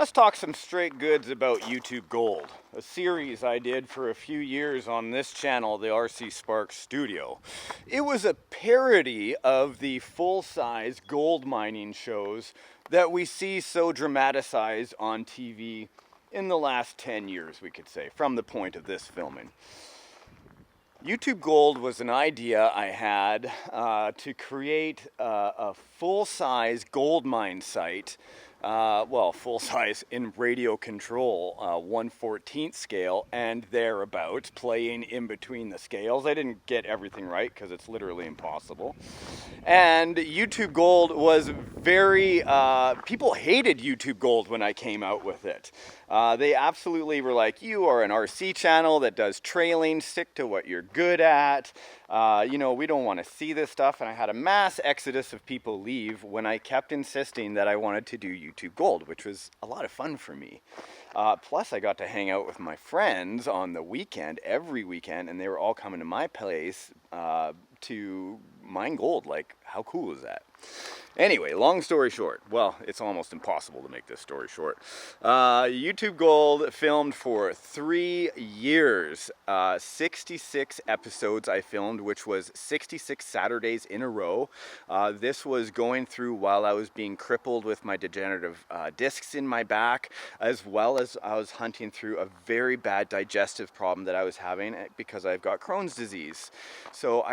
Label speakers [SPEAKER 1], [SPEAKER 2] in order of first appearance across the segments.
[SPEAKER 1] Let's talk some straight goods about YouTube Gold, a series I did for a few years on this channel, the RCSparks Studio. It was a parody of the full-size gold mining shows that we see so dramatized on TV in the last 10 years, we could say, from the point of this filming. YouTube Gold was an idea I had to create a full-size gold mine site, full-size in radio control, 1/14 scale and thereabouts, playing in between the scales. I didn't get everything right because it's literally impossible. And YouTube Gold was people hated YouTube Gold when I came out with it. They absolutely were like, you are an RC channel that does trailing, stick to what you're good at. We don't want to see this stuff. And I had a mass exodus of people leave when I kept insisting that I wanted to do YouTube Gold, which was a lot of fun for me. Plus, I got to hang out with my friends on the weekend, every weekend, and they were all coming to my place to mine gold. Like, how cool is that? Anyway, long story short, well, it's almost impossible to make this story short. YouTube Gold filmed for 3 years, 66 episodes I filmed, which was 66 Saturdays in a row. This was going through while I was being crippled with my degenerative discs in my back, as well as I was hunting through a very bad digestive problem that I was having because I've got Crohn's disease. So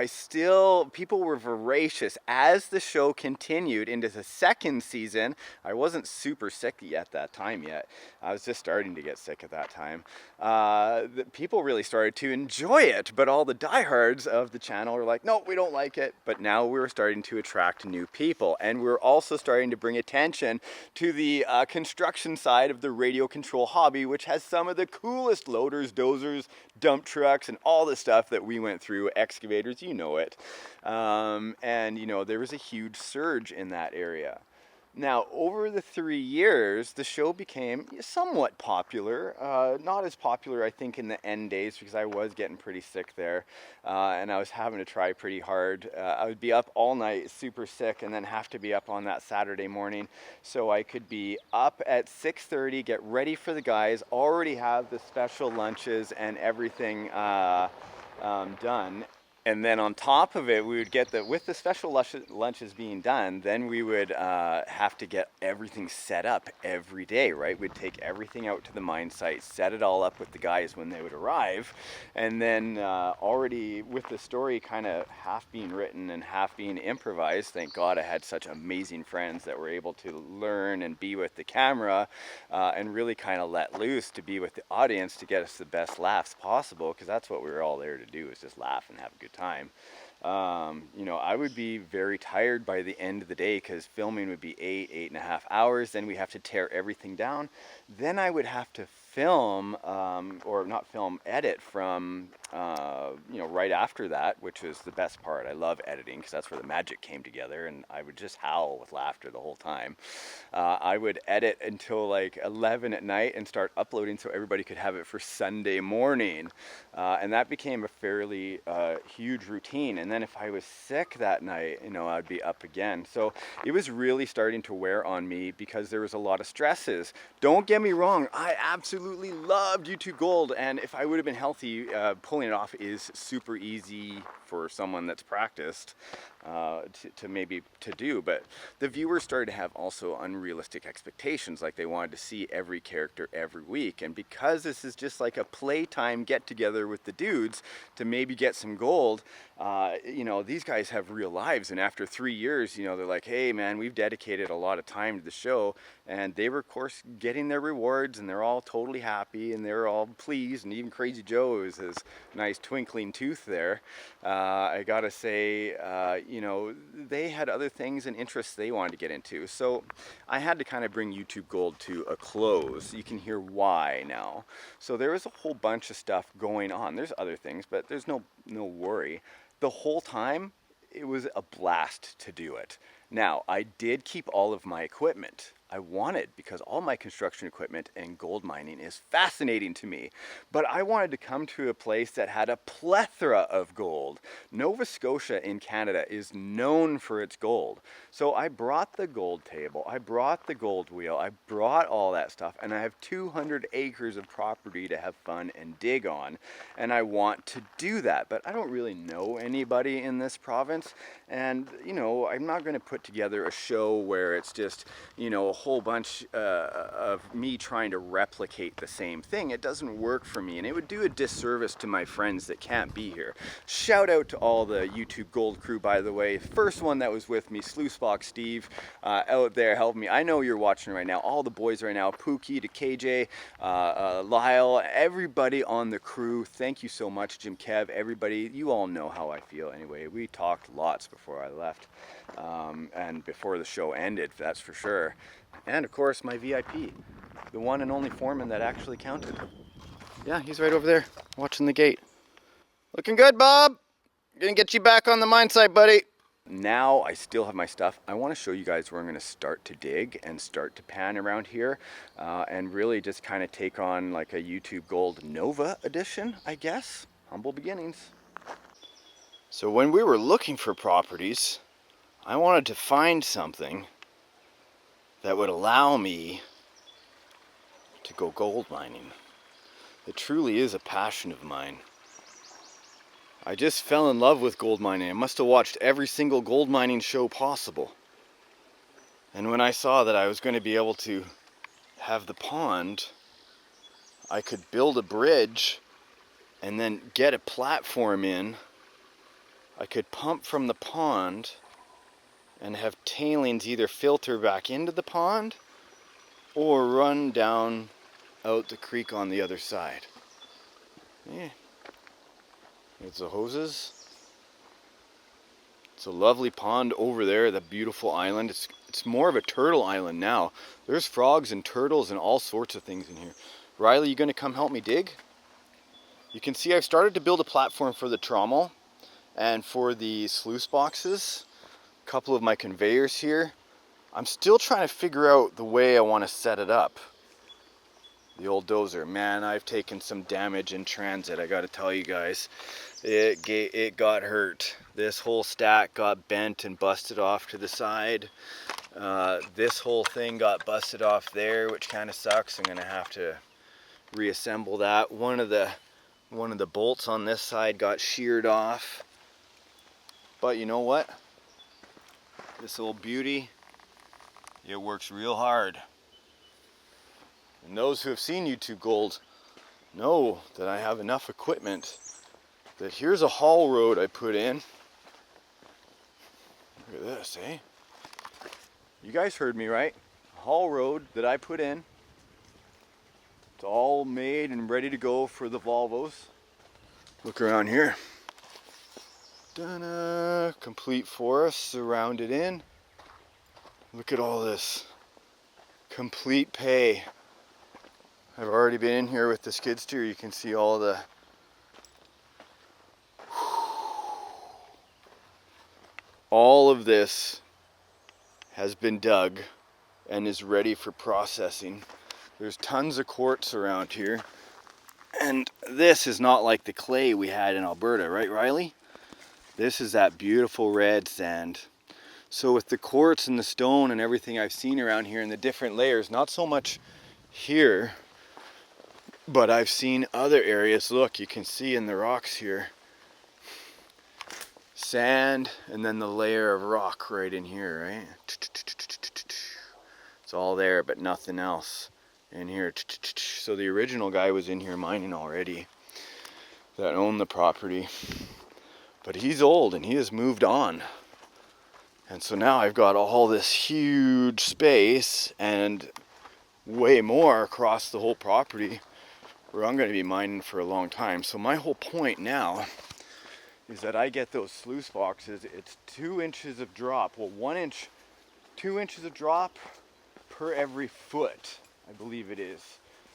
[SPEAKER 1] people were voracious as the show continued into the second season. I wasn't super sick at that time yet. I was just starting to get sick at that time. People really started to enjoy it, but all the diehards of the channel were like, no, we don't like it. But now we were starting to attract new people, and we were also starting to bring attention to the construction side of the radio control hobby, which has some of the coolest loaders, dozers, dump trucks, and all the stuff that we went through, excavators, you know it. There was a huge surge in that area. Now, over the 3 years, the show became somewhat popular. Not as popular, I think, in the end days because I was getting pretty sick there, and I was having to try pretty hard. I would be up all night, super sick, and then have to be up on that Saturday morning. So I could be up at 6:30, get ready for the guys, already have the special lunches and everything done. And then on top of it, we would get with the special lunches being done, then we would have to get everything set up every day, right? We'd take everything out to the mine site, set it all up with the guys when they would arrive, and then already with the story kind of half being written and half being improvised, thank God I had such amazing friends that were able to learn and be with the camera and really kind of let loose to be with the audience to get us the best laughs possible, because that's what we were all there to do, is just laugh and have a good time. I would be very tired by the end of the day because filming would be 8.5 hours. Then we have to tear everything down. Then I would have to edit from, right after that, which was the best part. I love editing because that's where the magic came together, and I would just howl with laughter the whole time. I would edit until like 11 at night and start uploading so everybody could have it for Sunday morning. And that became a fairly huge routine. And then if I was sick that night, I'd be up again. So it was really starting to wear on me because there was a lot of stresses. Don't get me wrong, I absolutely loved YouTube Gold, and if I would have been healthy, pulling it off is super easy for someone that's practiced to do, but the viewers started to have also unrealistic expectations, like they wanted to see every character every week. And because this is just like a playtime get together with the dudes to maybe get some gold, these guys have real lives, and after 3 years, they're like, hey man, we've dedicated a lot of time to the show, and they were of course getting their rewards, and they're all totally happy and they're all pleased, and even Crazy Joe is his nice twinkling tooth there. I gotta say, they had other things and interests they wanted to get into. So I had to kind of bring YouTube Gold to a close. You can hear why now. So there was a whole bunch of stuff going on. There's other things, but there's no worry. The whole time, it was a blast to do it. Now, I did keep all of my equipment. I wanted, because all my construction equipment and gold mining is fascinating to me. But I wanted to come to a place that had a plethora of gold. Nova Scotia in Canada is known for its gold. So I brought the gold table, I brought the gold wheel, I brought all that stuff, and I have 200 acres of property to have fun and dig on. And I want to do that, but I don't really know anybody in this province. And, you know, I'm not going to put together a show where it's just, you know, a whole bunch of me trying to replicate the same thing. It doesn't work for me, and it would do a disservice to my friends that can't be here. Shout out to all the YouTube Gold crew, by the way. First one that was with me, RCSparks Steve, out there helping me. I know you're watching right now. All the boys right now, Pookie to KJ, Lyle, everybody on the crew. Thank you so much, Jim Kev, everybody. You all know how I feel anyway. We talked lots before I left, and before the show ended, that's for sure. And of course, my VIP, the one and only foreman that actually counted. Yeah, he's right over there, watching the gate. Looking good, Bob. Gonna get you back on the mine site, buddy. Now I still have my stuff. I want to show you guys where I'm going to start to dig and start to pan around here, and really just kind of take on like a YouTube Gold Nova edition, I guess. Humble beginnings. So when we were looking for properties, I wanted to find something that would allow me to go gold mining. It truly is a passion of mine. I just fell in love with gold mining. I must have watched every single gold mining show possible. And when I saw that I was going to be able to have the pond, I could build a bridge and then get a platform in. I could pump from the pond and have tailings either filter back into the pond or run down out the creek on the other side. Yeah. There's the hoses. It's a lovely pond over there, the beautiful island. It's more of a turtle island now. There's frogs and turtles and all sorts of things in here. Riley, you gonna come help me dig? You can see I've started to build a platform for the trommel and for the sluice boxes. A couple of my conveyors here. I'm still trying to figure out the way I want to set it up. The old dozer, man, I've taken some damage in transit, I gotta tell you guys. It got hurt. This whole stack got bent and busted off to the side. This whole thing got busted off there, which kind of sucks. I'm gonna have to reassemble that. One of the bolts on this side got sheared off. But you know what? This old beauty, it works real hard. And those who have seen YouTube Gold know that I have enough equipment that here's a haul road I put in. Look at this, eh? You guys heard me right. A haul road that I put in. It's all made and ready to go for the Volvos. Look around here. Ta-da! Complete forest surrounded in. Look at all this. Complete pay. I've already been in here with the skid steer. You can see all the all of this has been dug and is ready for processing. There's tons of quartz around here. And this is not like the clay we had in Alberta, right, Riley? This is that beautiful red sand. So with the quartz and the stone and everything I've seen around here and the different layers, not so much here, but I've seen other areas. Look, you can see in the rocks here, sand and then the layer of rock right in here, right? It's all there, but nothing else in here. So the original guy was in here mining already that owned the property, but he's old and he has moved on. And so now I've got all this huge space and way more across the whole property where I'm going to be mining for a long time. So my whole point now is that I get those sluice boxes. It's 2 inches of drop. Well, 1 inch, 2 inches of drop per every foot, I believe it is.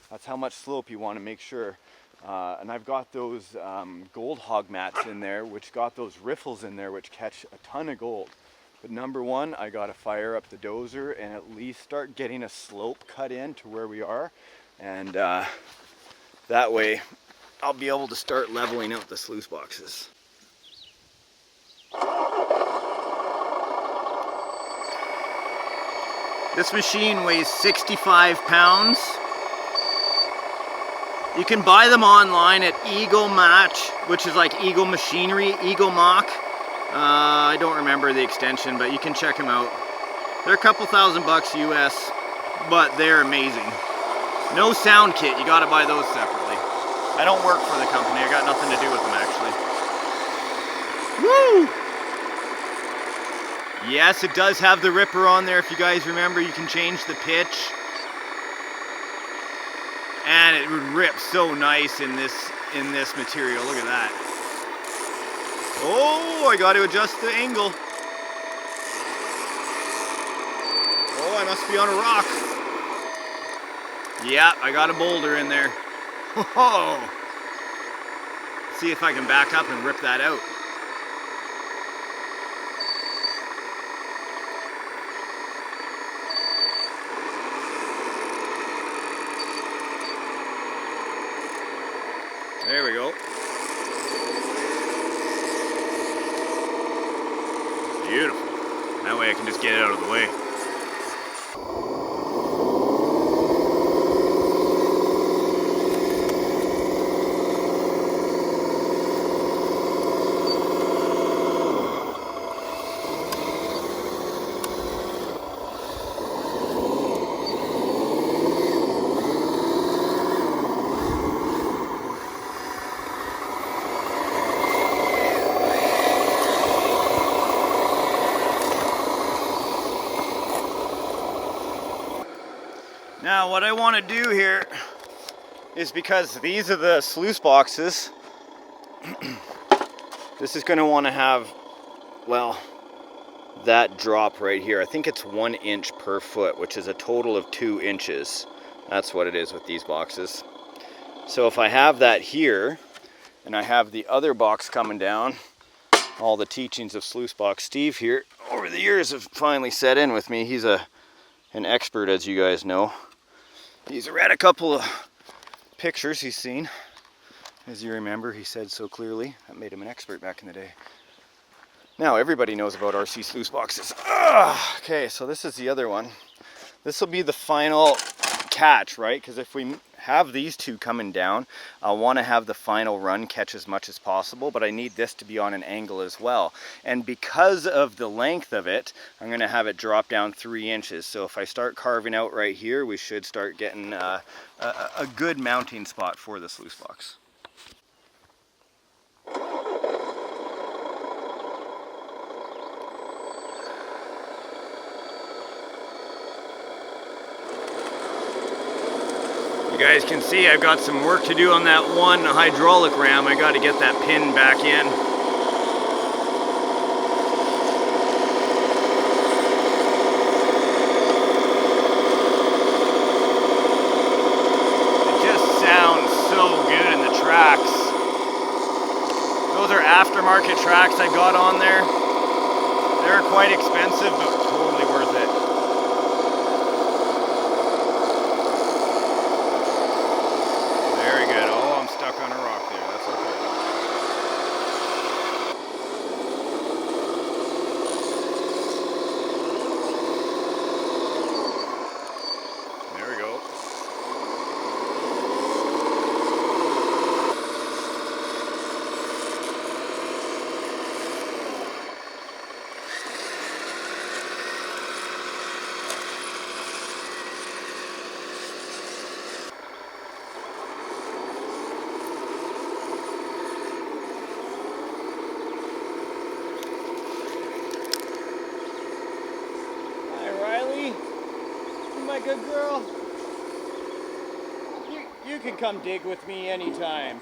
[SPEAKER 1] That's how much slope you want to make sure. And I've got those gold hog mats in there, which got those riffles in there, which catch a ton of gold. But number one, I gotta fire up the dozer and at least start getting a slope cut in to where we are. And that way I'll be able to start leveling out the sluice boxes. This machine weighs 65 pounds. You can buy them online at Eagle Match, which is like Eagle Machinery, Eagle Mach. I don't remember the extension, but you can check them out. They're a couple $1,000 US, but they're amazing. No sound kit, you gotta buy those separately. I don't work for the company, I got nothing to do with them actually. Woo! Yes, it does have the ripper on there. If you guys remember, you can change the pitch. And it would rip so nice in this material. Look at that. Oh, I got to adjust the angle. Oh, I must be on a rock. Yeah, I got a boulder in there. Oh. See if I can back up and rip that out. There we go. Beautiful. That way I can just get it out of the way. Now what I want to do here is, because these are the sluice boxes, this is going to want to have, well, that drop right here. I think it's 1 inch per foot, which is a total of 2 inches. That's what it is with these boxes. So if I have that here, and I have the other box coming down, all the teachings of sluice box Steve here over the years have finally set in with me. He's an expert, as you guys know. He's read a couple of pictures he's seen. As you remember, he said so clearly. That made him an expert back in the day. Now everybody knows about RC sluice boxes. Okay, so this is the other one. This will be the final catch, right? Because if we have these two coming down, I want to have the final run catch as much as possible, but I need this to be on an angle as well. And because of the length of it, I'm going to have it drop down 3 inches. So if I start carving out right here, we should start getting a good mounting spot for the sluice box. You guys can see I've got some work to do on that one hydraulic ram. I got to get that pin back in. It just sounds so good in the tracks. Those are aftermarket tracks I got on there. They're quite expensive, but totally worth it. Stuck on a rock there, that's okay. There we go. My good girl, you can come dig with me anytime.